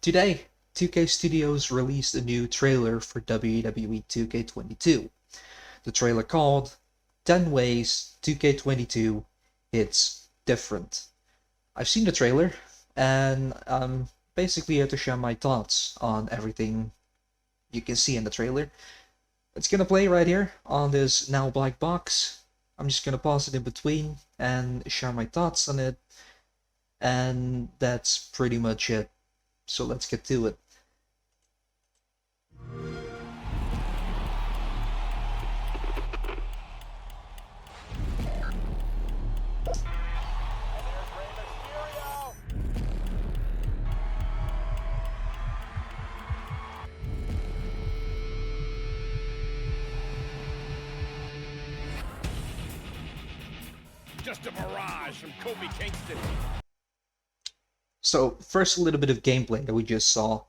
Today, 2K Studios released a new trailer for WWE 2K22. The trailer called 10 Ways 2K22 Hits Different. I've seen the trailer, and I'm basically here to share my thoughts on everything you can see in the trailer. It's gonna play right here on this now black box. I'm just gonna pause it in between and share my thoughts on it, and that's pretty much it. So let's get to it. Just a mirage from Kofi Kingston. So first, a little bit of gameplay that we just saw.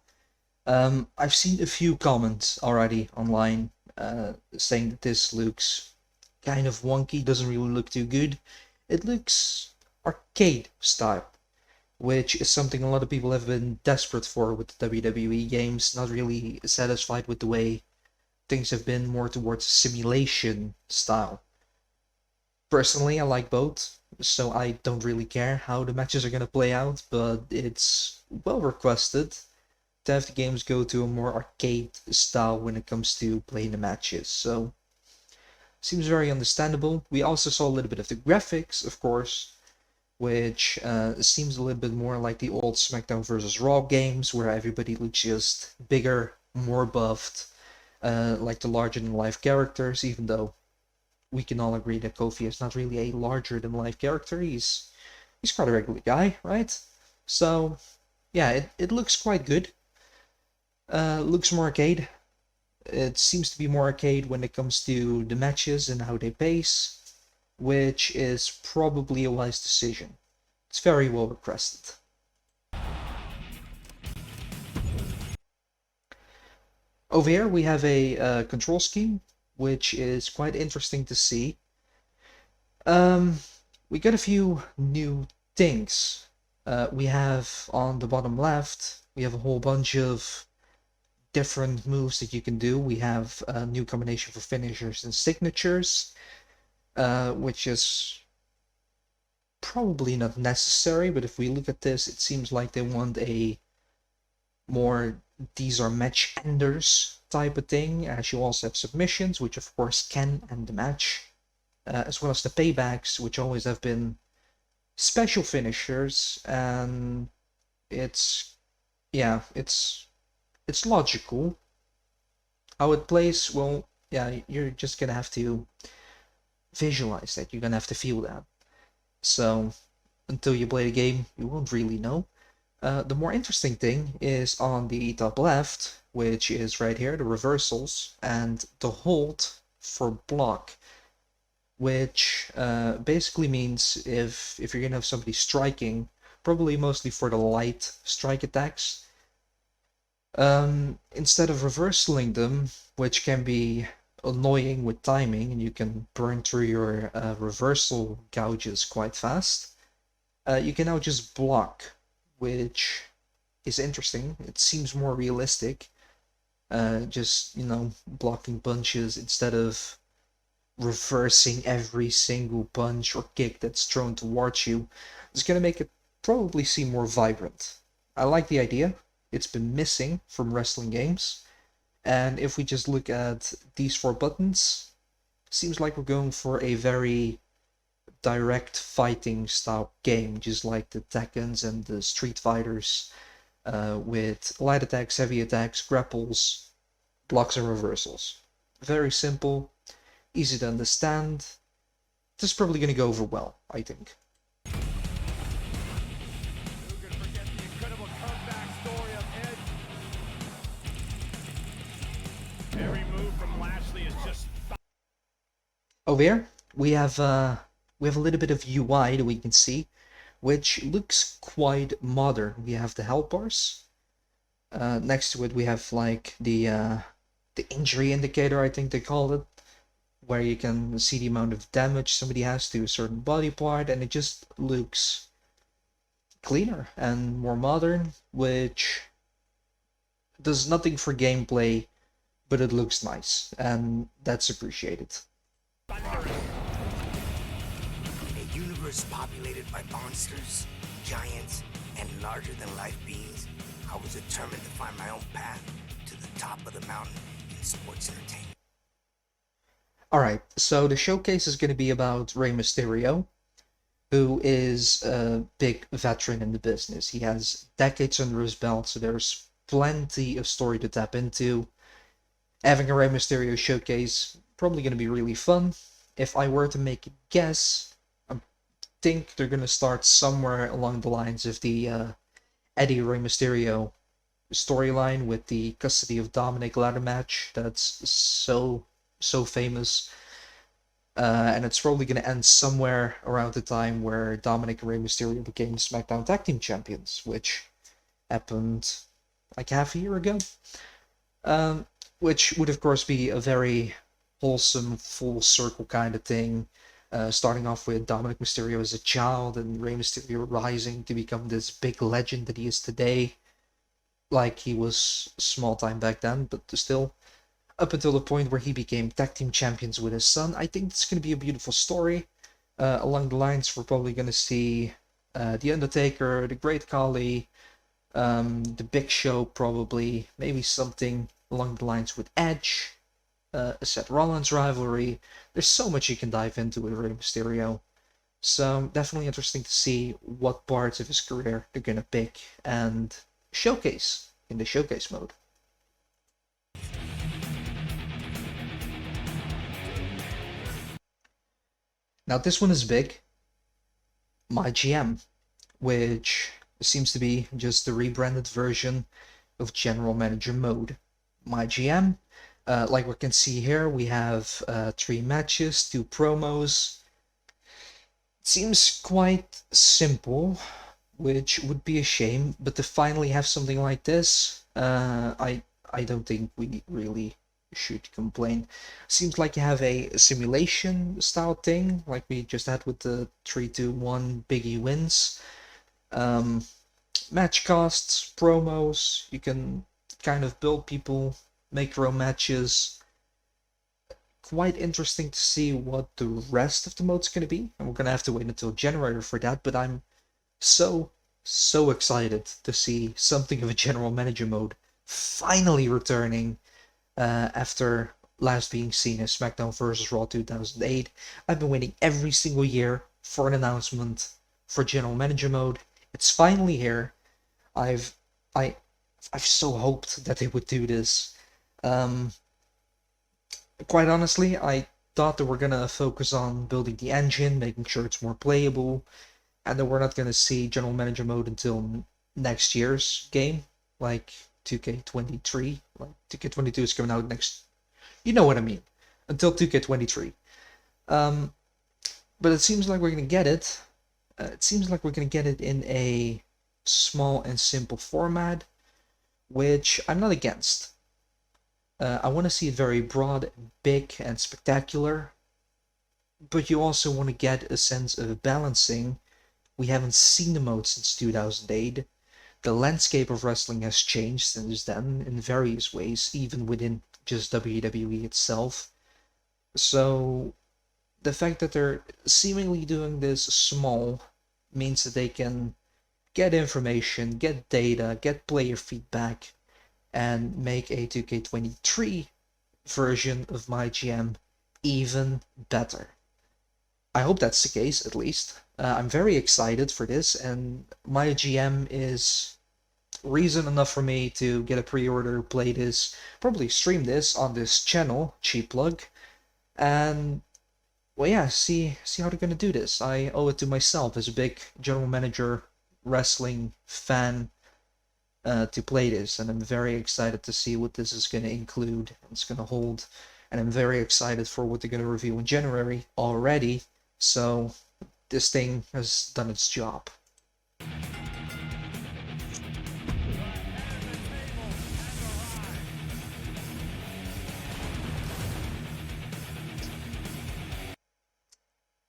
I've seen a few comments already online saying that this looks kind of wonky, doesn't really look too good. It looks arcade style, which is something a lot of people have been desperate for with the WWE games, not really satisfied with the way things have been more towards simulation style. Personally, I like both, so I don't really care how the matches are gonna play out, but it's well requested to have the games go to a more arcade style when it comes to playing the matches, so seems very understandable. We also saw a little bit of the graphics, of course, which seems a little bit more like the old SmackDown vs. Raw games, where everybody looks just bigger, more buffed, like the larger-than-life characters, even though we can all agree that Kofi is not really a larger-than-life character. He's quite a regular guy, right? So, yeah, it looks quite good. Looks more arcade. It seems to be more arcade when it comes to the matches and how they pace, which is probably a wise decision. It's very well requested. Over here we have a control scheme, which is quite interesting to see. We got a few new things. We have on the bottom left, we have a whole bunch of different moves that you can do. We have a new combination for finishers and signatures, which is probably not necessary, but if we look at this, it seems like they want a more these are match enders type of thing, as you also have submissions, which of course can end the match, as well as the paybacks, which always have been special finishers, and it's logical. How it plays, well, yeah, you're just gonna have to visualize that, you're gonna have to feel that. So until you play the game, you won't really know. The more interesting thing is on the top left, which is right here, the reversals, and the hold for block, which basically means if you're gonna have somebody striking, probably mostly for the light strike attacks, instead of reversaling them, which can be annoying with timing, and you can burn through your reversal gouges quite fast, you can now just block, which is interesting. It seems more realistic. Just, blocking punches instead of reversing every single punch or kick that's thrown towards you. It's gonna make it probably seem more vibrant. I like the idea. It's been missing from wrestling games. And if we just look at these four buttons, seems like we're going for a very direct fighting style game, just like the Tekkens and the Street Fighters, with light attacks, heavy attacks, grapples, blocks, and reversals. Very simple, easy to understand. This is probably going to go over well, I think. Over here, we have a little bit of UI that we can see, which looks quite modern. We have the health bars. Next to it, we have like the injury indicator, I think they call it, where you can see the amount of damage somebody has to a certain body part, and it just looks cleaner and more modern, which does nothing for gameplay, but it looks nice, and that's appreciated. A universe populated by monsters, giants, and larger-than-life beings, I was determined to find my own path to the top of the mountain in sports entertainment. Alright, so the showcase is going to be about Rey Mysterio, who is a big veteran in the business. He has decades under his belt, so there's plenty of story to tap into. Having a Rey Mysterio showcase, probably going to be really fun. If I were to make a guess, I think they're going to start somewhere along the lines of the Eddie Rey Mysterio storyline with the custody of Dominic ladder match. That's so famous. And it's probably going to end somewhere around the time where Dominic and Rey Mysterio became SmackDown Tag Team Champions, which happened like half a year ago. Which would, of course, be a very wholesome, full circle kind of thing. Starting off with Dominic Mysterio as a child and Rey Mysterio rising to become this big legend that he is today. Like he was small time back then, but still. Up until the point where he became tag team champions with his son. I think it's going to be a beautiful story. Along the lines, we're probably going to see The Undertaker, The Great Khali, The Big Show probably, maybe something along the lines with Edge, a Seth Rollins rivalry. There's so much you can dive into with Rey Mysterio. So definitely interesting to see what parts of his career they're going to pick and showcase in the showcase mode. Now this one is big. MyGM, which seems to be just the rebranded version of General Manager mode. MyGM, like we can see here, we have 3 matches, 2 promos. It seems quite simple, which would be a shame, but to finally have something like this, I don't think we really should complain. Seems like you have a simulation style thing, like we just had with the 3-2-1 Biggie wins. Match costs, promos, you can kind of build people, make your own matches. Quite interesting to see what the rest of the mode's going to be, and we're going to have to wait until January for that, but I'm so excited to see something of a General Manager mode finally returning after last being seen as SmackDown vs. Raw 2008. I've been waiting every single year for an announcement for General Manager mode. It's finally here. I've so hoped that they would do this. Quite honestly, I thought that we're gonna focus on building the engine, making sure it's more playable, and that we're not gonna see General Manager mode until next year's game, like 2K23. Like 2K22 is coming out next. You know what I mean. Until 2K23. But it seems like we're gonna get it. It seems like we're gonna get it in a small and simple format, which I'm not against. I want to see it very broad, big, and spectacular, but you also want to get a sense of balancing. We haven't seen the mode since 2008. The landscape of wrestling has changed since then in various ways, even within just WWE itself. So the fact that they're seemingly doing this small means that they can get information, get data, get player feedback, and make a 2K23 version of MyGM even better. I hope that's the case, at least. I'm very excited for this, and MyGM is reason enough for me to get a pre-order, play this, probably stream this on this channel, cheap plug, and well, yeah, see how they're gonna do this. I owe it to myself as a big General Manager wrestling fan to play this, and I'm very excited to see what this is going to include and it's going to hold, and I'm very excited for what they're going to review in January already, so this thing has done its job.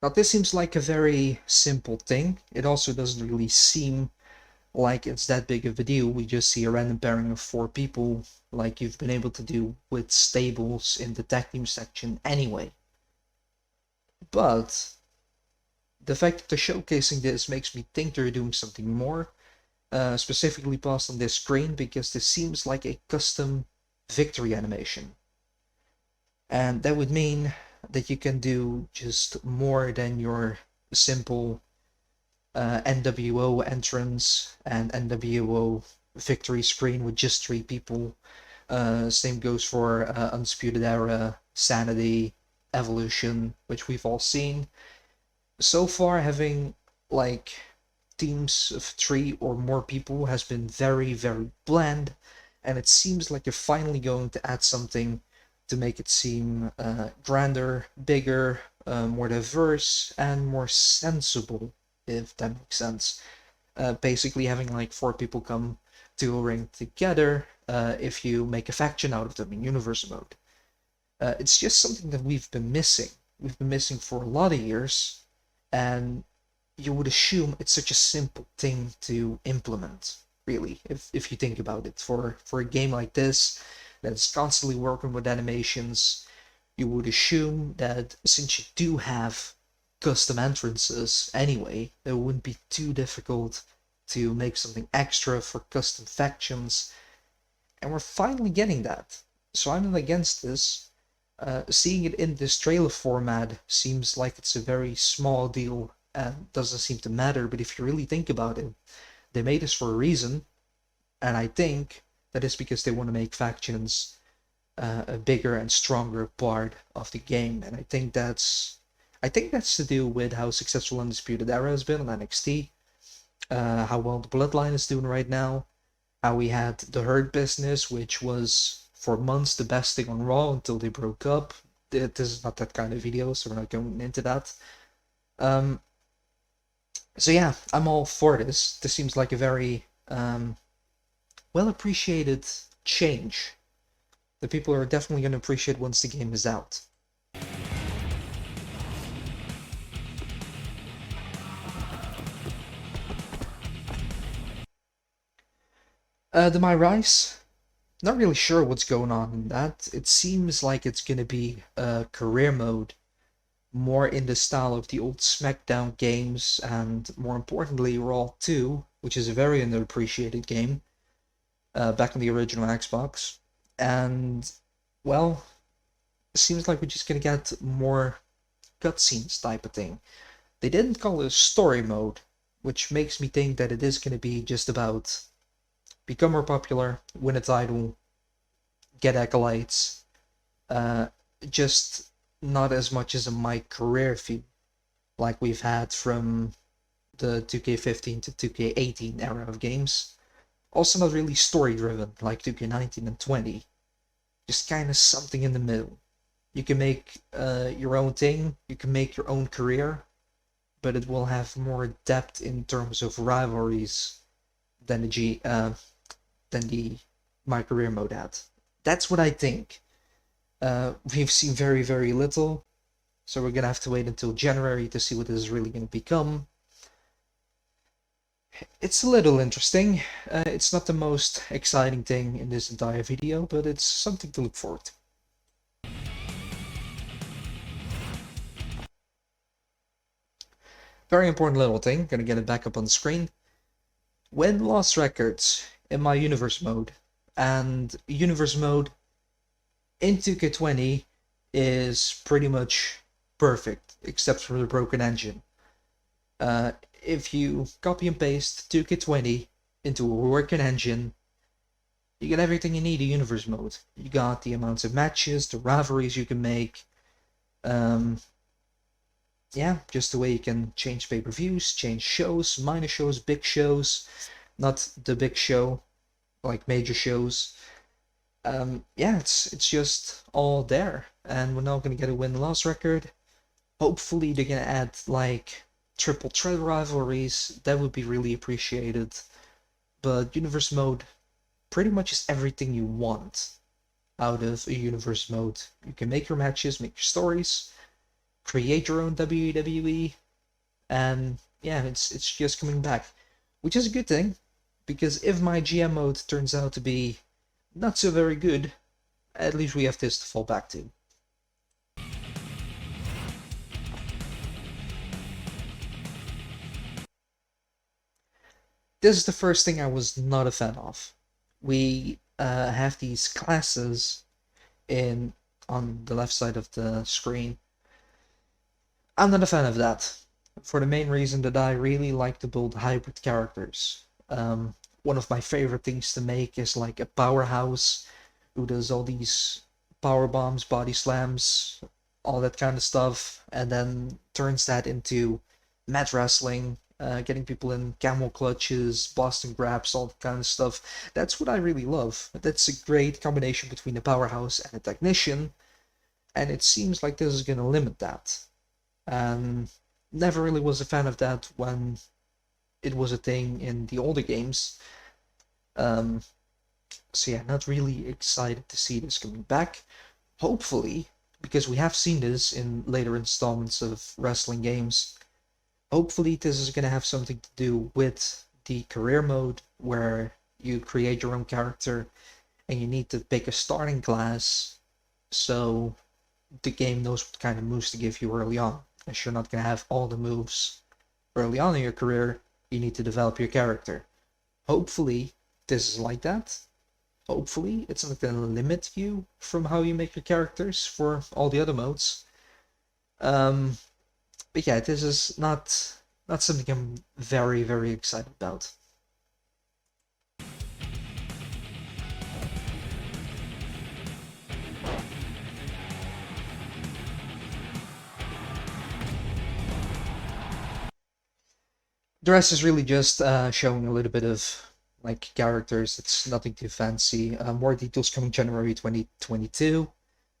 Now this seems like a very simple thing. It also doesn't really seem like it's that big of a deal. We just see a random pairing of 4 people, like you've been able to do with stables in the tag team section anyway. But the fact that they're showcasing this makes me think they're doing something more, specifically passed on this screen, because this seems like a custom victory animation. And that would mean that you can do just more than your simple NWO entrance and NWO victory screen with just 3 people. Same goes for Undisputed Era, Sanity, Evolution, which we've all seen. So far, having like teams of 3 or more people has been very, very bland, and it seems like you're finally going to add something to make it seem grander, bigger, more diverse, and more sensible, if that makes sense. Basically having like 4 people come to a ring together if you make a faction out of them in universe mode. It's just something that we've been missing. We've been missing for a lot of years, and you would assume it's such a simple thing to implement, really, if you think about it. For a game like this, that's constantly working with animations, you would assume that since you do have custom entrances anyway, it wouldn't be too difficult to make something extra for custom factions, and we're finally getting that. So I'm not against this. Seeing it in this trailer format seems like it's a very small deal and doesn't seem to matter, but if you really think about it, they made this for a reason, and I think that is because they want to make factions a bigger and stronger part of the game, and I think that's to do with how successful Undisputed Era has been on NXT, how well the Bloodline is doing right now, how we had the Hurt Business, which was for months the best thing on Raw until they broke up. This is not that kind of video, so we're not going into that. So yeah, I'm all for this. This seems like a very well appreciated change that people are definitely going to appreciate once the game is out. The My Rise, not really sure what's going on in that. It seems like it's going to be a career mode, more in the style of the old SmackDown games, and more importantly, Raw 2, which is a very underappreciated game, back on the original Xbox. And, well, it seems like we're just going to get more cutscenes type of thing. They didn't call it a story mode, which makes me think that it is going to be just about become more popular, win a title, get acolytes, just not as much as a MyCareer feel like we've had from the 2K15 to 2K18 era of games. Also not really story driven like 2K19 and 20. Just kind of something in the middle. You can make your own thing, you can make your own career, but it will have more depth in terms of rivalries than the MyCareer mode had. That's what I think. We've seen very, very little, so we're gonna have to wait until January to see what this is really gonna become. It's a little interesting. It's not the most exciting thing in this entire video, but it's something to look forward to. Very important little thing, gonna get it back up on the screen. Win loss records in my universe mode, and universe mode in 2K20 is pretty much perfect, except for the broken engine. If you copy and paste 2K20 into a working engine, you get everything you need in universe mode. You got the amounts of matches, the rivalries you can make, yeah, just the way you can change pay-per-views, change shows, minor shows, big shows, not the big show, like major shows. Yeah, it's just all there, and we're now gonna get a win-loss record. Hopefully they're gonna add like triple threat rivalries. That would be really appreciated. But universe mode pretty much is everything you want out of a universe mode. You can make your matches, make your stories, create your own WWE, and yeah, it's just coming back, which is a good thing. Because if my GM mode turns out to be not so very good, at least we have this to fall back to. This is the first thing I was not a fan of. We have these classes on the left side of the screen. I'm not a fan of that, for the main reason that I really like to build hybrid characters. One of my favorite things to make is like a powerhouse who does all these power bombs, body slams, all that kind of stuff, and then turns that into mat wrestling, getting people in camel clutches, Boston grabs, all that kind of stuff. That's what I really love. That's a great combination between a powerhouse and a technician, and it seems like this is going to limit that. And never really was a fan of that when it was a thing in the older games. So yeah, not really excited to see this coming back. Hopefully, because we have seen this in later installments of wrestling games, hopefully this is going to have something to do with the career mode, where you create your own character and you need to pick a starting class so the game knows what kind of moves to give you early on. As you're not going to have all the moves early on in your career, you need to develop your character. Hopefully this is like that. Hopefully it's not going to limit you from how you make your characters for all the other modes. But yeah, this is not something I'm very, very excited about. The rest is really just showing a little bit of like characters. It's nothing too fancy. More details coming January 2022.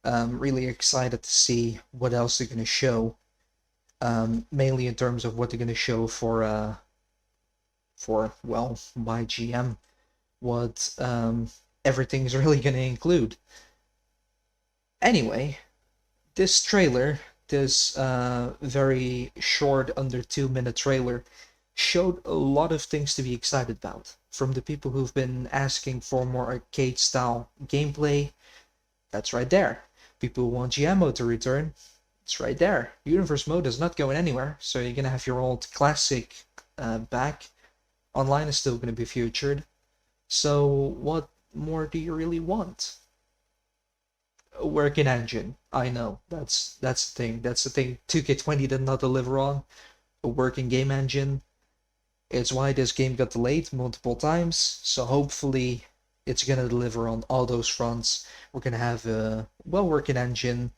Really excited to see what else they're going to show. Mainly in terms of what they're going to show for well, MyGM. What everything's really going to include. Anyway, this trailer, this very short, under 2-minute trailer, showed a lot of things to be excited about. From the people who've been asking for more arcade-style gameplay, that's right there. People who want GM mode to return, it's right there. Universe mode is not going anywhere, so you're gonna have your old classic back. Online is still gonna be featured. So what more do you really want? A working engine. I know, that's the thing. That's the thing 2K20 did not deliver on. A working game engine. It's why this game got delayed multiple times, so hopefully it's gonna deliver on all those fronts. We're gonna have a well-working engine,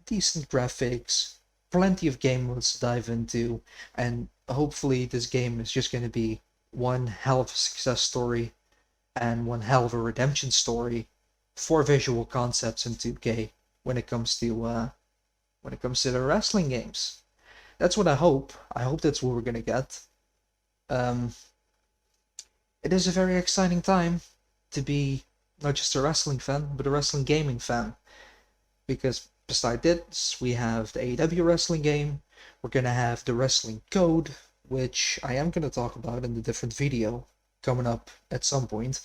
decent graphics, plenty of game modes to dive into, and hopefully this game is just gonna be one hell of a success story and one hell of a redemption story for visual concepts in 2K when it comes to the wrestling games. That's what I hope. I hope that's what we're gonna get. It is a very exciting time to be not just a wrestling fan, but a wrestling gaming fan. Because beside this, we have the AEW wrestling game, we're gonna have the wrestling code, which I am gonna talk about in a different video coming up at some point.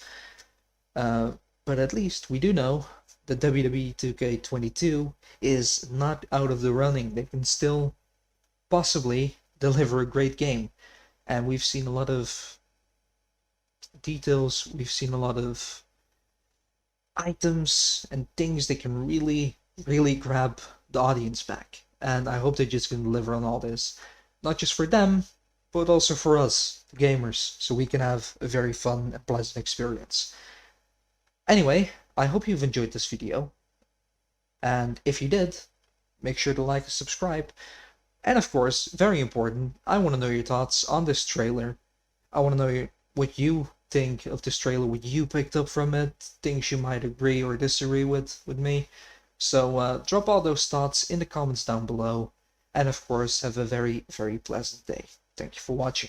But at least we do know that WWE 2K22 is not out of the running. They can still possibly deliver a great game. And we've seen a lot of details, we've seen a lot of items and things that can really, really grab the audience back. And I hope they're just going to deliver on all this. Not just for them, but also for us, the gamers, so we can have a very fun and pleasant experience. Anyway, I hope you've enjoyed this video. And if you did, make sure to like and subscribe. And of course, very important, I want to know your thoughts on this trailer. I want to know what you think of this trailer, what you picked up from it, things you might agree or disagree with me. So drop all those thoughts in the comments down below. And of course, have a very, very pleasant day. Thank you for watching.